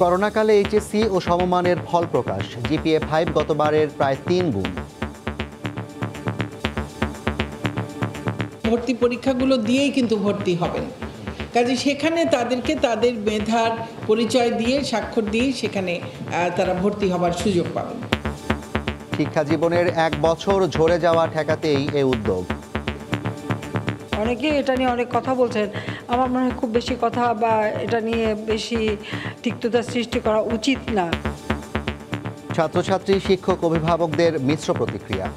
করোনাকালে এইচএসসি ও সমমানের ফল প্রকাশ, জিপিএ 5 গতবারের প্রায় 3 গুণ। ভর্তি পরীক্ষাগুলো দিয়েই কিন্তু ভর্তি হবেন, কাজে সেখানে তাদেরকে তাদের মেধার পরিচয় দিয়ে স্বাক্ষর দিয়ে সেখানে তারা ভর্তি হবার সুযোগ পাবেন। শিক্ষা জীবনের 1 বছর ঝরে যাওয়া ঠেকাতেই এই উদ্যোগ। অনেকে এটা নিয়ে অনেক কথা বলছেন, আমার মনে হয় খুব বেশি কথা বা এটা নিয়ে বেশি তিক্ততা সৃষ্টি করা উচিত না। ছাত্রছাত্রী, শিক্ষক, অভিভাবকদের মিশ্র প্রতিক্রিয়া।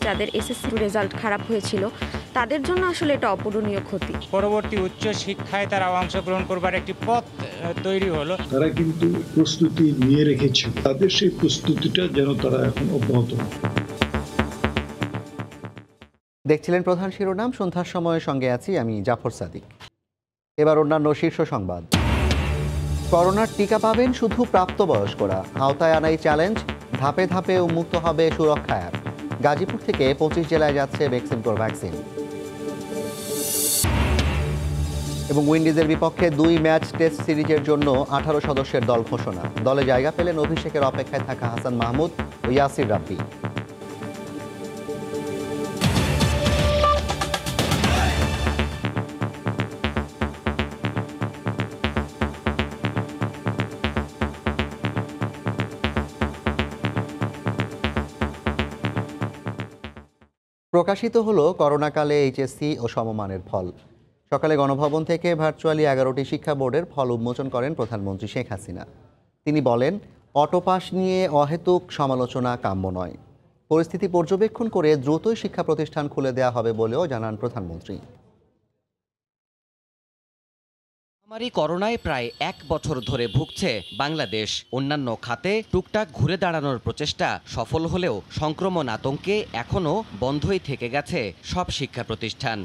যাদের এসএসসি রেজাল্ট খারাপ হয়েছিল তাদের জন্য আসলে এটা অপূরণীয় ক্ষতি। পরবর্তী উচ্চ শিক্ষায় তারা অংশগ্রহণ করবার একটি পথ তৈরি হলো। তারা কিন্তু প্রস্তুতি নিয়ে রেখেছে, তাদের সেই প্রস্তুতিটা যেন তারা এখন অব্যাহত। দেখছিলেন প্রধান শিরোনাম, সন্ধ্যার সময়ের সঙ্গে আছি আমি জাফর সাদিক। এবার অন্যান্য শীর্ষ সংবাদ। করোনার টিকা পাবেন শুধু প্রাপ্তবয়স্করা, আওতায় আনাই চ্যালেঞ্জ, ধাপে ধাপে উন্মুক্ত হবে সুরক্ষা অ্যাপ। গাজীপুর থেকে 25 জেলায় যাচ্ছে ভ্যাকসিনকোর ভ্যাকসিন। এবং উইন্ডিজের বিপক্ষে 2 ম্যাচ টেস্ট সিরিজের জন্য 18 সদস্যের দল ঘোষণা। দলে জায়গা পেলেন অভিষেকের অপেক্ষায় থাকা হাসান মাহমুদ ও ইয়াসির রাব্বি। প্রকাশিত হলো করোনাকালে এইচএসসি ও সমমানের ফল। সকালে গণভবন থেকে ভার্চুয়ালি 11টি শিক্ষা বোর্ডের ফল উন্মোচন করেন প্রধানমন্ত্রী শেখ হাসিনা। তিনি বলেন, অটোপাস নিয়ে অহেতুক সমালোচনা কাম্য নয়। পরিস্থিতি পর্যবেক্ষণ করে দ্রুতই শিক্ষা প্রতিষ্ঠান খুলে দেওয়া হবে বলেও জানান প্রধানমন্ত্রী। মহামারী করোনায় প্রায় 1 বছর ধরে ভুগছে বাংলাদেশ। অন্যান্য খাতে টুকটাক ঘুরে দাঁড়ানোর প্রচেষ্টা সফল হলেও সংক্রমণ আতঙ্কে এখনও বন্ধই থেকে গেছে সব শিক্ষা প্রতিষ্ঠান।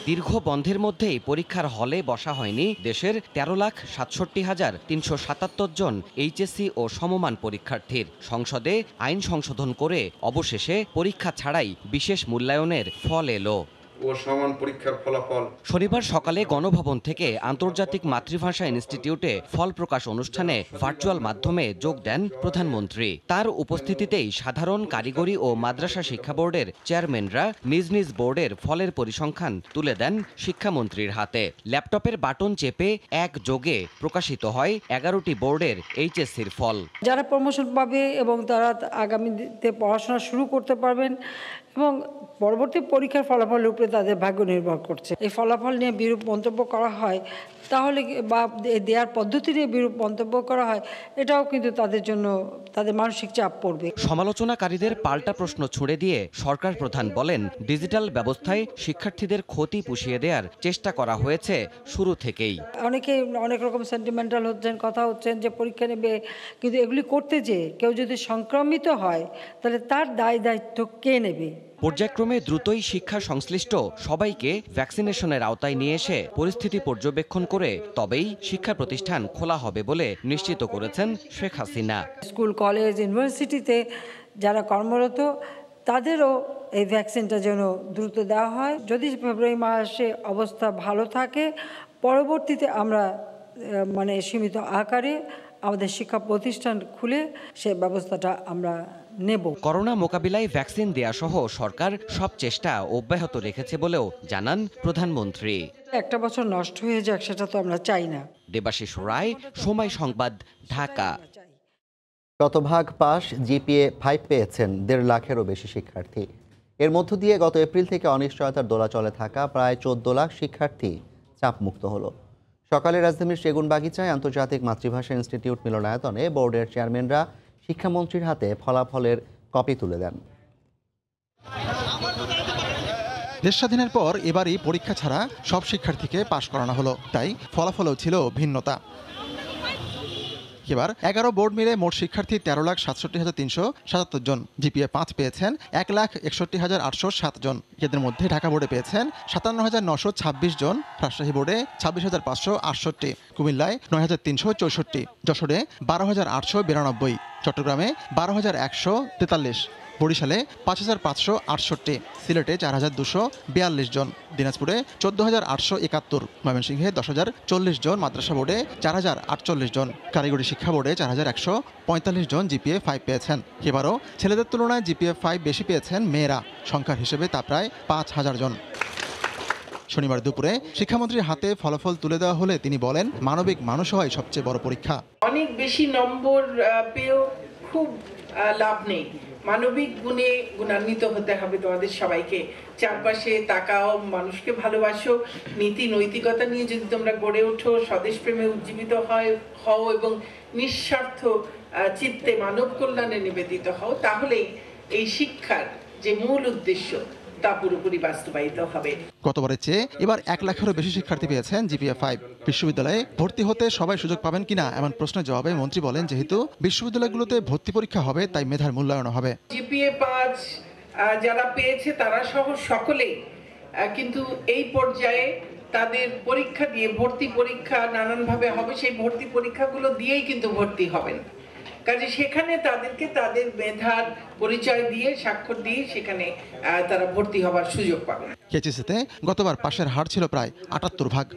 দীর্ঘ বন্ধের মধ্যেই পরীক্ষার হলে বসা হয়নি দেশের 13,67,377 জন এইচএসসি ও সমমান পরীক্ষার্থীর। সংসদে আইন সংশোধন করে অবশেষে পরীক্ষা ছাড়াই বিশেষ মূল্যায়নের ফল এলো। ও সমান পরীক্ষার ফলাফল শনিবার সকালে গণভবন থেকে আন্তর্জাতিক মাতৃভাষা ইনস্টিটিউটে ফল প্রকাশ অনুষ্ঠানে ভার্চুয়াল মাধ্যমে যোগ দেন প্রধানমন্ত্রী। তার উপস্থিতিতেই সাধারণ, কারিগরি ও মাদ্রাসা শিক্ষা বোর্ডের চেয়ারম্যানরা নিজ নিজ বোর্ডের ফলের পরিসংখ্যান তুলে দেন শিক্ষামন্ত্রীর হাতে। ল্যাপটপের বাটন চেপে একযোগে প্রকাশিত হয় 11টি বোর্ডের এইচএসসির ফল। যারা প্রমোশন পাবে এবং তারা আগামীতে পড়াশোনা শুরু করতে পারবেন এবং পরবর্তী পরীক্ষার ফলাফলের উপরে তাদের ভাগ্য নির্ভর করছে। এই ফলাফল নিয়ে বিরূপ মন্তব্য করা হয় তাহলে বা দেওয়ার পদ্ধতি নিয়ে বিরূপ মন্তব্য করা হয়, এটাও কিন্তু তাদের জন্য তাদের মানসিক চাপ পড়বে। সমালোচনাকারীদের পাল্টা প্রশ্ন ছুড়ে দিয়ে সরকার প্রধান বলেন, ডিজিটাল ব্যবস্থায় শিক্ষার্থীদের ক্ষতি পুষিয়ে দেওয়ার চেষ্টা করা হয়েছে শুরু থেকেই। অনেকে অনেক রকম সেন্টিমেন্টাল হচ্ছেন, কথা হচ্ছেন যে পরীক্ষা নেবে, কিন্তু এগুলি করতে যে কেউ যদি সংক্রমিত হয় তাহলে তার দায় দায়িত্ব কে নেবে? পর্যায়ক্রমে দ্রুতই শিক্ষা সংশ্লিষ্ট সবাইকে ভ্যাকসিনেশনের আওতায় নিয়ে এসে পরিস্থিতি পর্যবেক্ষণ করে তবেই শিক্ষা প্রতিষ্ঠান খোলা হবে বলে নিশ্চিত করেছেন শেখ হাসিনা। স্কুল, কলেজ, ইউনিভার্সিটিতে যারা কর্মরত তাদেরও এই ভ্যাকসিনটা যেন দ্রুত দেওয়া হয়। যদি ফেব্রুয়ারি মাসে অবস্থা ভালো থাকে, পরবর্তীতে আমরা সীমিত আকারে আমাদের শিক্ষা প্রতিষ্ঠান খুলে সে ব্যবস্থাটা আমরা নেব। করোনা মোকাবিলায় ভ্যাকসিন দেয়া সহ সরকার সব চেষ্টা অব্যাহত রেখেছে বলেও জানান প্রধানমন্ত্রী। একটা বছর নষ্ট হয়ে যাক সেটা তো আমরা চাই না। দেবাশিস রায়, সময় সংবাদ, ঢাকা। শতভাগ পাস, জিপিএ 5 পেয়েছেন 1.5 লাখেরও বেশি শিক্ষার্থী। এর মধ্য দিয়ে গত এপ্রিল থেকে অনিশ্চয়তার দোলাচলে থাকা প্রায় 14 লাখ শিক্ষার্থী চাপমুক্ত হলো। সকালে রাজধানীর সেগুনবাগিচায় আন্তর্জাতিক মাতৃভাষা ইনস্টিটিউট মিলনায়তনে বোর্ডের চেয়ারম্যানরা শিক্ষামন্ত্রীর হাতে ফলাফলের কপি তুলে দেন। দেশ স্বাধীনের পর এবারই পরীক্ষা ছাড়া সব শিক্ষার্থীকে পাশ করানো হলো, তাই ফলাফলও ছিল ভিন্নতা। এবার 11 বোর্ড মিলে মোট শিক্ষার্থী 13,67,377 জন। জিপিএ 5 পেয়েছেন 1,61,807 জন। এদের মধ্যে ঢাকা বোর্ডে পেয়েছেন 57,926 জন, রাজশাহী বোর্ডে 26,568, কুমিল্লায় 9,364, যশোরে 12,892, চট্টগ্রামে 12,143। বরিশালে 5,568, সিলেটে 4,242 জন, দিনাজপুরে 14,871, ময়মনসিংহে 10,040 জন, মাদ্রাসা বোর্ডে 4,048 জন, কারিগরি শিক্ষা বোর্ডে 4,145 জন জিপিএ 5 পেয়েছেন। এবারও ছেলেদের তুলনায় জিপিএ 5 বেশি পেয়েছেন মেয়েরা, সংখ্যার হিসেবে তা প্রায় 5,000 জন। শনিবার দুপুরে শিক্ষামন্ত্রীর হাতে ফলাফল তুলে দেওয়া হলে তিনি বলেন, মানবিক মানুষ হওয়াই সবচেয়ে বড় পরীক্ষা। অনেক বেশি নম্বর পেয়েও খুব লাভ নেই, মানবিক গুণে গুণান্বিত হতে হবে তোমাদের সবাইকে। চারপাশে তাকাও, মানুষকে ভালোবাসো, নীতি নৈতিকতা নিয়ে যদি তোমরা গড়ে ওঠো, স্বদেশ প্রেমে উজ্জীবিত হও এবং নিঃস্বার্থ চিত্তে মানব কল্যাণে নিবেদিত হও, তাহলেই এই শিক্ষার যে মূল উদ্দেশ্য তা পুরোপুরি বাস্তবায়িত হবে। গতবারের চেয়ে এবার 1 লাখেরও বেশি শিক্ষার্থী পেয়েছেন জিপিএ 5। বিশ্ববিদ্যালয়ে ভর্তি হতে সবাই সুযোগ পাবেন কিনা এমন প্রশ্নের জবাবে মন্ত্রী বলেন, যেহেতু বিশ্ববিদ্যালয়গুলোতে ভর্তি পরীক্ষা হবে তাই মেধার মূল্যায়ন হবে। জিপিএ 5 যারা পেয়েছে তারা সহ সকলেই কিন্তু এই পর্যায়ে তাদের পরীক্ষা দিয়ে, ভর্তি পরীক্ষা নানানভাবে হবে, সেই ভর্তি পরীক্ষাগুলো দিয়েই কিন্তু ভর্তি হবেন। কাজে সেখানে তাদেরকে তাদের মেধার পরিচয় দিয়ে, স্বাক্ষর দিয়ে সেখানে তারা ভর্তি হবার সুযোগ পাবে। কেচিসিতে গতবার পাশের হার ছিল প্রায় 78%।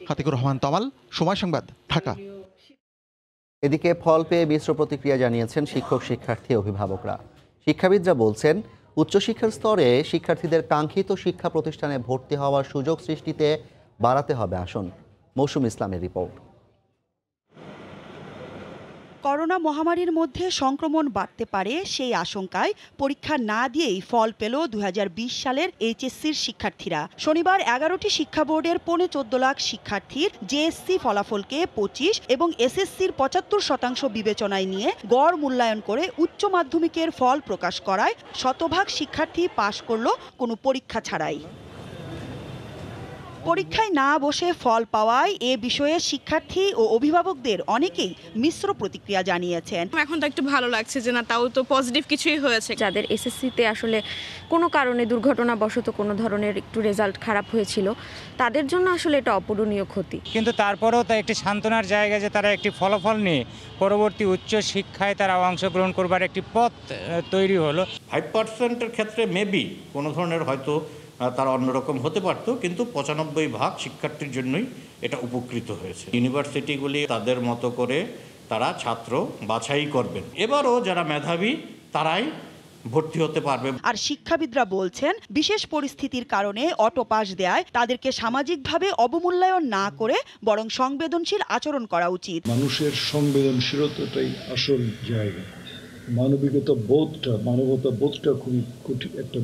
হাতিকুর রহমান তমাল, সময় সংবাদ, ঢাকা। এদিকে ফল পেয়ে মিশ্র প্রতিক্রিয়া জানিয়েছেন শিক্ষক, শিক্ষার্থী, অভিভাবকরা। শিক্ষাবিদরা বলছেন, উচ্চশিক্ষার স্তরে শিক্ষার্থীদের কাঙ্ক্ষিত শিক্ষা প্রতিষ্ঠানে ভর্তি হওয়ার সুযোগ সৃষ্টিতে বাড়াতে হবে আসন। মৌসুম ইসলামের রিপোর্ট। করোনা মহামারীর মধ্যে সংক্রমণ বাড়তে পারে সেই আশঙ্কায় পরীক্ষা না দিয়েই ফল পেল 2020 সালের এইচএসসির শিক্ষার্থীরা। শনিবার 11টি শিক্ষা বোর্ডের 14.5 লাখ শিক্ষার্থীর জেএসসি ফলাফলকে 25 এবং এসএসসির 75% বিবেচনায় নিয়ে গড় মূল্যায়ন করে উচ্চ মাধ্যমিকের ফল প্রকাশ করায় শতভাগ শিক্ষার্থী পাশ করল কোনো পরীক্ষা ছাড়াই। পরীক্ষায় না বসে ফল পাওয়ায় এ বিষয়ে শিক্ষার্থী ও অভিভাবকদের অনেকেই মিশ্র প্রতিক্রিয়া জানিয়েছেন। এখন তো একটু ভালো লাগছে যে না, তাও তো পজিটিভ কিছুই হয়েছে। যাদের এসএসসিতে আসলে কোনো কারণে দুর্ঘটনাবশত কোনো ধরনের একটু রেজাল্ট খারাপ হয়েছিল, তাদের জন্য আসলে এটা অপূরণীয় ক্ষতি। কিন্তু তারপরেও তা একটি সান্ত্বনার জায়গা যে তারা একটি ফলাফল নিয়ে পরবর্তী উচ্চ শিক্ষায় তারা অংশগ্রহণ করবার একটি পথ তৈরি হলো। 5%-এর ক্ষেত্রে মেবি কোনো ধরনের হয়তো তারা অন্যরকম হতে পারত, কিন্তু 95% শিক্ষার্থীর জন্যই এটা উপকৃত হয়েছে। ইউনিভার্সিটিগুলি তাদের মতো করে তারা ছাত্র বাছাই করবেন। এবারও যারা মেধাবী তারাই ভর্তি হতে পারবে। আর শিক্ষাবিদরা বলছেন, বিশেষ পরিস্থিতির কারণে অটো পাস দেয় তাদেরকে সামাজিকভাবে অবমূল্যায়ন না করে বরং সংবেদনশীল আচরণ করা উচিত। মানুষের সংবেদনশীলতাটাই আসল জায়গা। মানবিকতা মানবতা বোধটা খুবই কঠিন একটা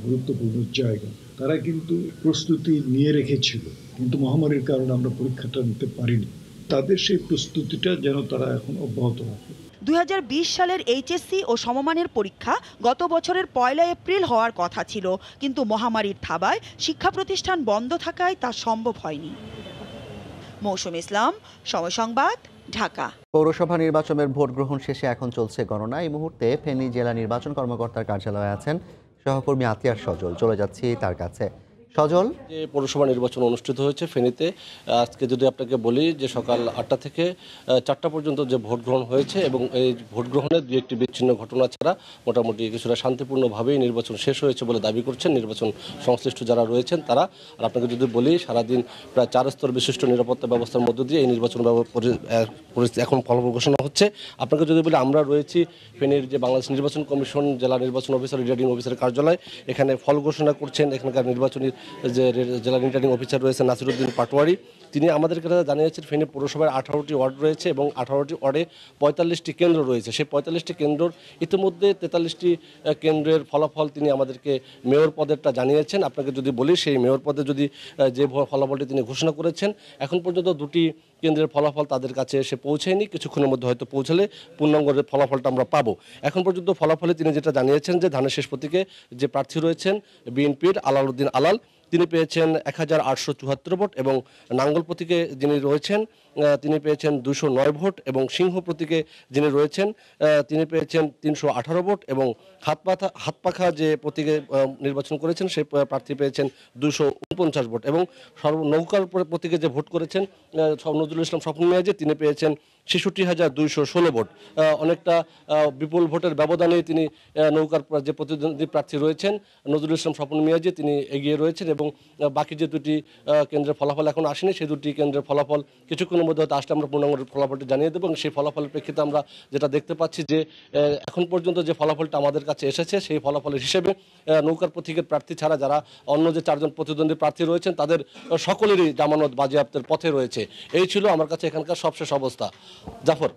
গুরুত্বপূর্ণ জায়গা। তারা কিন্তু প্রস্তুতি নিয়ে রেখেছিল, কিন্তু মহামারীর কারণে আমরা পরীক্ষাটা নিতে পারিনি। তাদের সেই প্রস্তুতিটা যেন তারা এখন অব্যাহত রাখে। 2020 সালের এইচএসসি ও সমমানের পরীক্ষা গত বছরের 1 এপ্রিল হওয়ার কথা ছিল, কিন্তু মহামারীর থাবায় শিক্ষা প্রতিষ্ঠান বন্ধ থাকায় তা সম্ভব হয়নি। মৌসুম ইসলাম, সময় সংবাদ, ঢাকা। পৌরসভা নির্বাচনের ভোট গ্রহণ শেষে এখন চলছে গণনা। এই মুহূর্তে ফেনী জেলা নির্বাচন কর্মকর্তার কার্যালয়ে আছেন সহকর্মী আতিয়ার সজল। চলে যাচ্ছি তার কাছে। সজল, যে পৌরসভা নির্বাচন অনুষ্ঠিত হয়েছে ফেনীতে, আজকে যদি আপনাকে বলি যে সকাল 8টা থেকে 4টা পর্যন্ত যে ভোট গ্রহণ হয়েছে এবং এই ভোট গ্রহণের 2-1টি বিচ্ছিন্ন ঘটনা ছাড়া মোটামুটি কিছুটা শান্তিপূর্ণভাবেই নির্বাচন শেষ হয়েছে বলে দাবি করছেন নির্বাচন সংশ্লিষ্ট যারা রয়েছেন তারা। আর আপনাকে যদি বলি, সারাদিন প্রায় 4 স্তর বিশিষ্ট নিরাপত্তা ব্যবস্থার মধ্য দিয়ে এই নির্বাচন এখন ফলাফল ঘোষণা হচ্ছে। আপনাকে যদি বলি, আমরা রয়েছি ফেনীর যে বাংলাদেশ নির্বাচন কমিশন জেলা নির্বাচন অফিসার, রিটার্নিং অফিসারের কার্যালয়। এখানে ফল ঘোষণা করছেন এখানকার নির্বাচনী যে জেলা রিটার্নিং অফিসার রয়েছেন নাসিরউদ্দিন পাটোয়ারি। তিনি আমাদের কাছে জানিয়েছেন ফেনী পৌরসভায় 18টি ওয়ার্ড রয়েছে এবং 18টি ওয়ার্ডে 45টি কেন্দ্র রয়েছে। সেই 45টি কেন্দ্র ইতিমধ্যে 43টি কেন্দ্রের ফলাফল তিনি আমাদেরকে মেয়র পদেরটা জানিয়েছেন। আপনাকে যদি বলি, সেই মেয়র পদে যদি যে ফলাফলটি তিনি ঘোষণা করেছেন, এখন পর্যন্ত 2টি কেন্দ্রের ফলাফল তাদের কাছে এসে পৌঁছায়নি। কিছুক্ষণের মধ্যে হয়তো পৌঁছালে পূর্ণাঙ্গ ফলাফলটা আমরা পাবো। এখন পর্যন্ত ফলাফলে তিনি যেটা জানিয়েছেন যে ধানের শেষ প্রতীকে যে প্রার্থী রয়েছেন বিএনপির আলাউদ্দিন আলাল, তিনি পেয়েছেন 1874 ভোট এবং নাঙ্গল প্রতীকে যিনি রয়েছেন তিনি পেয়েছেন 209 ভোট এবং সিংহ প্রতীকে যিনি রয়েছেন তিনি পেয়েছেন 318 ভোট এবং হাতপাখা যে প্রতীকে নির্বাচন করেছেন সেই প্রার্থী পেয়েছেন 249 ভোট এবং নৌকার প্রতীকে যে ভোট করেছেন নজরুল ইসলাম স্বপ্ন মেয়াজি, তিনি পেয়েছেন 66,216 ভোট, অনেকটা বিপুল ভোটের ব্যবধানে তিনি নৌকার যে প্রতিদ্বন্দ্বী প্রার্থী রয়েছেন নজরুল ইসলাম স্বপন মিয়াজি তিনি এগিয়ে রয়েছেন এবং বাকি যে দুটি কেন্দ্রের ফলাফল এখন আসেনি সেই দুটি কেন্দ্রের ফলাফল কিছুক্ষণের মধ্যে হয়তো আসলে আমরা পূর্ণাঙ্গ ফলাফলটি জানিয়ে দেবো এবং সেই ফলাফলের প্রেক্ষিতে আমরা যেটা দেখতে পাচ্ছি যে এখন পর্যন্ত যে ফলাফলটা আমাদের কাছে এসেছে সেই ফলাফলের হিসেবে নৌকার প্রতীকের প্রার্থী ছাড়া যারা অন্য যে 4 জন প্রতিদ্বন্দ্বী প্রার্থী রয়েছেন তাদের সকলেরই জামানত বাজেয়াপ্তের পথে রয়েছে। এই ছিল আমার কাছে এখানকার সবশেষ অবস্থা। জাফর।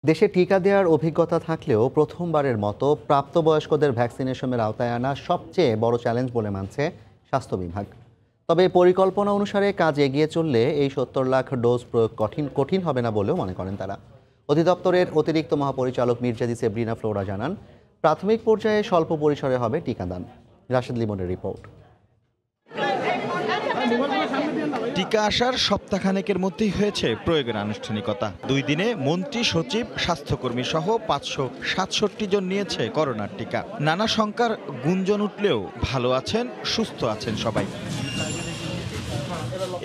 দেশে টিকা দেওয়ার অভিজ্ঞতা থাকলেও প্রথমবারের মতো প্রাপ্তবয়স্কদের ভ্যাকসিনেশনের আওতায় আনা সবচেয়ে বড় চ্যালেঞ্জ বলে মানছে স্বাস্থ্য বিভাগ। তবে পরিকল্পনা অনুসারে কাজ এগিয়ে চললে এই 70 লাখ ডোজ প্রয়োগ কঠিন হবে না বলেও মনে করেন তারা। অধিদপ্তরের অতিরিক্ত মহাপরিচালক মির্জাদি সেব্রিনা ফ্লোরা জানান, প্রাথমিক পর্যায়ে স্বল্প পরিসরে হবে টিকাদান। রাশেদ লিমনের রিপোর্ট। টিকা আসার সপ্তাহখানেকের মধ্যেই হয়েছে প্রয়োগের আনুষ্ঠানিকতা। 2 দিনে মন্ত্রী, সচিব, স্বাস্থ্যকর্মী সহ 567 জন নিয়েছে করোনার টিকা। নানা শঙ্কার গুঞ্জন উঠলেও ভালো আছেন, সুস্থ আছেন সবাই।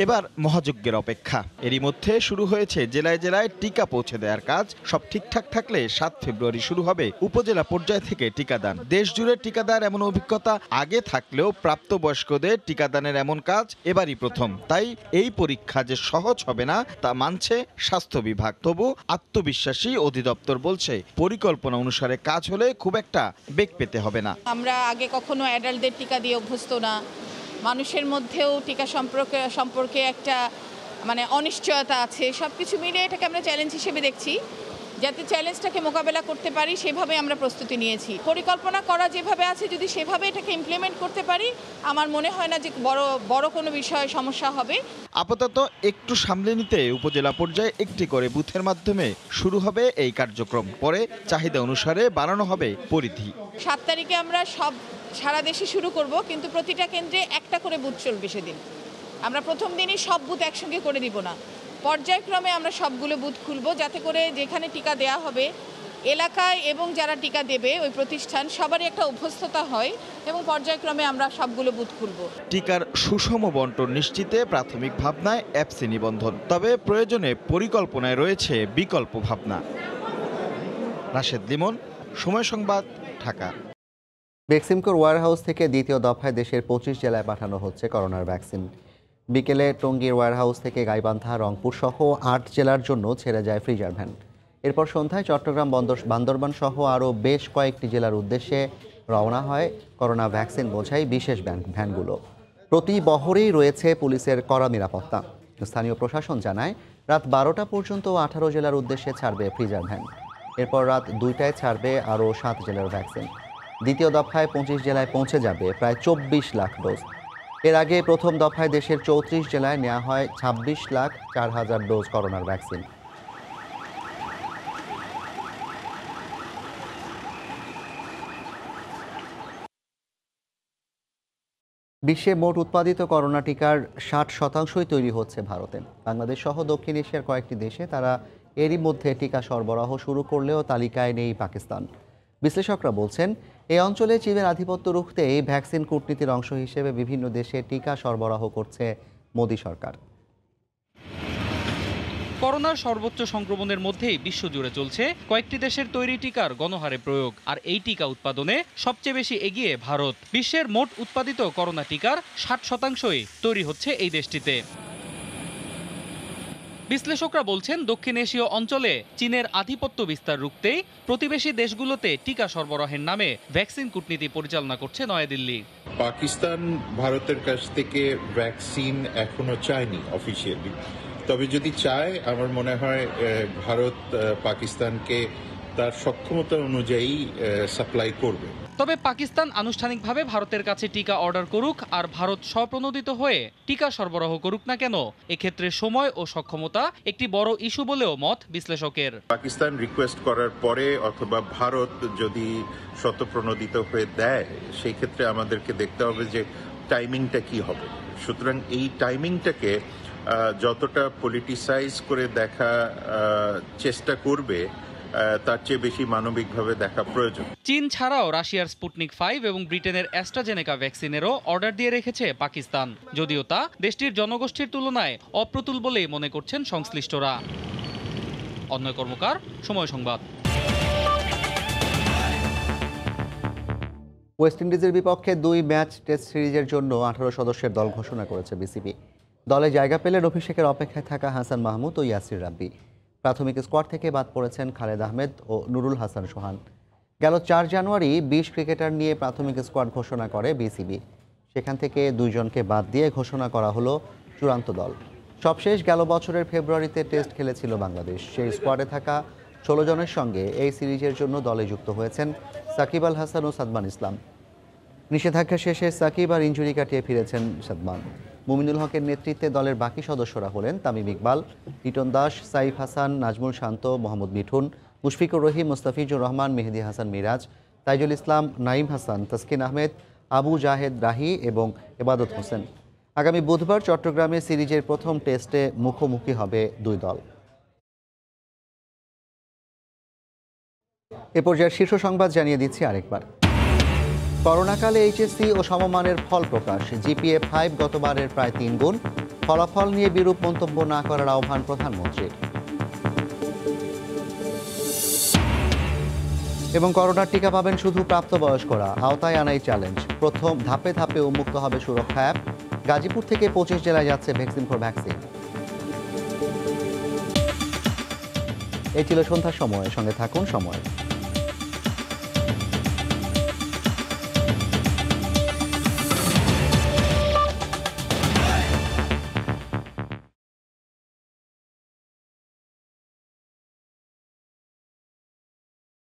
এবার মহাযজ্ঞের অপেক্ষা। এরই মধ্যে শুরু হয়েছে জেলায় জেলায় টিকা পৌঁছে দেওয়ার কাজ। সব ঠিকঠাক থাকলে 7 ফেব্রুয়ারি শুরু হবে উপজেলা পর্যায় থেকে টিকাদান। দেশ জুড়ে টিকাদান এমন অভিজ্ঞতা আগে থাকলেও প্রাপ্তবয়স্কদের টিকাদানের এমন কাজ এবারই প্রথম। তাই এই পরীক্ষা যে সহজ হবে না তা মানছে স্বাস্থ্য বিভাগ। তবু আত্মবিশ্বাসী অধিদপ্তর বলছে, পরিকল্পনা অনুসারে কাজ হলে খুব একটা বেগ পেতে হবে না। আমরা আগে কখনো অ্যাডাল্টদের টিকা দিয়ে অভ্যস্ত না, মানুষের মধ্যেও টিকা সম্পর্কে একটা অনিশ্চয়তা আছে। সব কিছু মিলিয়ে এটাকে আমরা চ্যালেঞ্জ হিসেবে দেখছি। যাতে চ্যালেঞ্জটাকে মোকাবেলা করতে পারি সেভাবে আমরা প্রস্তুতি নিয়েছি। পরিকল্পনা করা যেভাবে আছে যদি সেভাবে এটাকে ইমপ্লিমেন্ট করতে পারি আমার মনে হয় না যে বড় কোনো বিষয়ে সমস্যা হবে। আপাতত একটু সামলে নিতে উপজেলা পর্যায়ে একটি করে বুথের মাধ্যমে শুরু হবে এই কার্যক্রম। পরে চাহিদা অনুসারে বাড়ানো হবে পরিধি। 7 তারিখে আমরা সারা দেশে শুরু করব, কিন্তু প্রতিটা কেন্দ্রে একটা করে বুথ চলবে সেদিন। আমরা প্রথম দিনই সব বুথ একসঙ্গে করে দিব না, পর্যায়ক্রমে আমরা সবগুলো বুথ খুলব যাতে করে যেখানে টিকা দেয়া হবে এলাকায় এবং যারা টিকা দেবে ওই প্রতিষ্ঠান সবারই একটা অভ্যস্ততা হয় এবং পর্যায়ক্রমে আমরা সবগুলো বুথ খুলব। টিকার সুষম বন্টন নিশ্চিতে প্রাথমিক ভাবনায় অ্যাপসি নিবন্ধন, তবে প্রয়োজনে পরিকল্পনায় রয়েছে বিকল্প ভাবনা। রাশেদ লিমন, সময় সংবাদ, ঢাকা। বেক্সিমকোর ওয়্যারহাউস থেকে দ্বিতীয় দফায় দেশের 25 জেলায় পাঠানো হচ্ছে করোনার ভ্যাকসিন। বিকেলে টঙ্গীর ওয়্যারহাউস থেকে গাইবান্ধা, রংপুর সহ 8 জেলার জন্য ছেড়ে যায় ফ্রিজার ভ্যান। এরপর সন্ধ্যায় চট্টগ্রাম, বান্দরবান সহ আরও বেশ কয়েকটি জেলার উদ্দেশ্যে রওনা হয় করোনা ভ্যাকসিন বোঝাই বিশেষ ভ্যানগুলো। প্রতি বহরেই রয়েছে পুলিশের কড়া নিরাপত্তা। স্থানীয় প্রশাসন জানায়, রাত 12টা পর্যন্ত 18 জেলার উদ্দেশ্যে ছাড়বে ফ্রিজার ভ্যান। এরপর রাত 2টায় ছাড়বে আরও 7 জেলার ভ্যাকসিন। দ্বিতীয় দফায় 25 জেলায় পৌঁছে যাবে প্রায় 24 লাখ ডোজ। এর আগে প্রথম দফায় দেশের 34 জেলায় নেওয়া হয় 26,04,000 ডোজ করোনার ভ্যাকসিন। বিশ্বে মোট উৎপাদিত করোনা টিকার 60% তৈরি হচ্ছে ভারতে। বাংলাদেশ সহ দক্ষিণ এশিয়ার কয়েকটি দেশে তারা এরই মধ্যে টিকা সরবরাহ শুরু করলেও তালিকায় নেই পাকিস্তান। বিশ্লেষকরা বলছেন, এই অঞ্চলে চীনের আধিপত্য রুখতে এই ভ্যাকসিন কূটনীতির অংশ হিসেবে বিভিন্ন দেশে টিকা সরবরাহ করছে মোদি সরকার। করোনার সর্বোচ্চ সংক্রমণের মধ্যেই বিশ্বজুড়ে চলছে কয়েকটি দেশের তৈরি টিকার গণহারে প্রয়োগ। আর এই টিকা উৎপাদনে সবচেয়ে বেশি এগিয়ে ভারত। বিশ্বের মোট উৎপাদিত করোনা টিকার 60%ই তৈরি হচ্ছে এই দেশটিতে। বিশ্লেষকরা বলছেন, দক্ষিণ এশীয় অঞ্চলে চীনের আধিপত্য বিস্তার রুখতেই প্রতিবেশী দেশগুলোতে টিকা সরবরাহের নামে ভ্যাকসিন কূটনীতি পরিচালনা করছে নয়াদিল্লি। পাকিস্তান ভারতের কাছ থেকে ভ্যাকসিন এখনো চায়নি অফিসিয়ালি, তবে যদি চায় আমার মনে হয় ভারত পাকিস্তানকে তার সক্ষমতা অনুযায়ী সাপ্লাই করবে। তবে পাকিস্তান আনুষ্ঠানিকভাবে ভারতের কাছে টিকা অর্ডার করুক আর ভারত স্বপ্রণোদিত হয়ে টিকা সরবরাহ করুক না কেন, এক্ষেত্রে সময় ও সক্ষমতা একটি বড় ইস্যু বলেও মত বিশ্লেষকের। পাকিস্তান রিকোয়েস্ট করার পরে অথবা ভারত যদি স্বতঃপ্রণোদিত হয়ে দেয়, সেই ক্ষেত্রে আমাদেরকে দেখতে হবে যে টাইমিংটা কি হবে। সুতরাং এই টাইমিংটাকে যতটা পলিটিসাইজ করে দেখা চেষ্টা করবে তার চেয়ে বেশি মানবিকভাবে দেখা প্রয়োজন। চীন ছাড়াও রাশিয়ার স্পুটনিক 5 এবং ব্রিটেনের অ্যাস্ট্রাজেনেকা ভ্যাকসিনেরও অর্ডার দিয়ে রেখেছে পাকিস্তান, যদিও তা দেশটির জনগোষ্ঠীর তুলনায় অপ্রতুল বলেই মনে করছেন সংশ্লিষ্টরা। অন্যয় কর্মকার, সময় সংবাদ। ওয়েস্ট ইন্ডিজের বিপক্ষে 2 ম্যাচ টেস্ট সিরিজের জন্য 18 সদস্যের দল ঘোষণা করেছে বিসিবি। দলে জায়গা পেলেন অভিষেকের অপেক্ষায় থাকা হাসান মাহমুদ ও ইয়াসির রাব্বি। প্রাথমিক স্কোয়াড থেকে বাদ পড়েছেন খালেদ আহমেদ ও নুরুল হাসান সোহান। গেল 4 জানুয়ারি 20 ক্রিকেটার নিয়ে প্রাথমিক স্কোয়াড ঘোষণা করে বিসিবি। সেখান থেকে 2 জনকে বাদ দিয়ে ঘোষণা করা হলো চূড়ান্ত দল। সবশেষ গেল বছরের ফেব্রুয়ারিতে টেস্ট খেলেছিল বাংলাদেশ। সেই স্কোয়াডে থাকা 16 জনের সঙ্গে এই সিরিজের জন্য দলে যুক্ত হয়েছেন সাকিব আল হাসান ও সাদমান ইসলাম। নিষেধাজ্ঞা শেষে সাকিব আর ইনজুরি কাটিয়ে ফিরেছেন সাদমান। মুমিনুল হকের নেতৃত্বে দলের বাকি সদস্যরা হলেন তামিম ইকবাল, লিটন দাস, সাইফ হাসান, নাজমুল শান্ত, মোহাম্মদ মিঠুন, মুশফিকুর রহিম, মুস্তাফিজুর রহমান, মেহেদি হাসান মিরাজ, তাইজুল ইসলাম, নাইম হাসান, তাসকিন আহমেদ, আবু জাহেদ রাহি এবং এবাদত হোসেন। আগামী বুধবার চট্টগ্রামে সিরিজের প্রথম টেস্টে মুখোমুখি হবে 2 দল। এ পর্যায়ে শীর্ষ সংবাদ জানিয়ে দিচ্ছি আরেকবার। করোনাকালে এইচএসসি ও সমমানের ফল প্রকাশ। জিপিএ 5 গতবারের প্রায় 3 গুণ। ফলাফল নিয়ে বিরূপ মন্তব্য না করার আহ্বান প্রধানমন্ত্রীর। এবং করোনার টিকা পাবেন শুধু প্রাপ্তবয়স্করা, আওতায় আনাই চ্যালেঞ্জ। প্রথম ধাপে ধাপে উন্মুক্ত হবে সুরক্ষা অ্যাপ। গাজীপুর থেকে 25 জেলায় যাচ্ছে ভ্যাকসিন ফর ভ্যাকসিন। এই ছিল সন্ধ্যার সময়, সঙ্গে থাকুন সময়।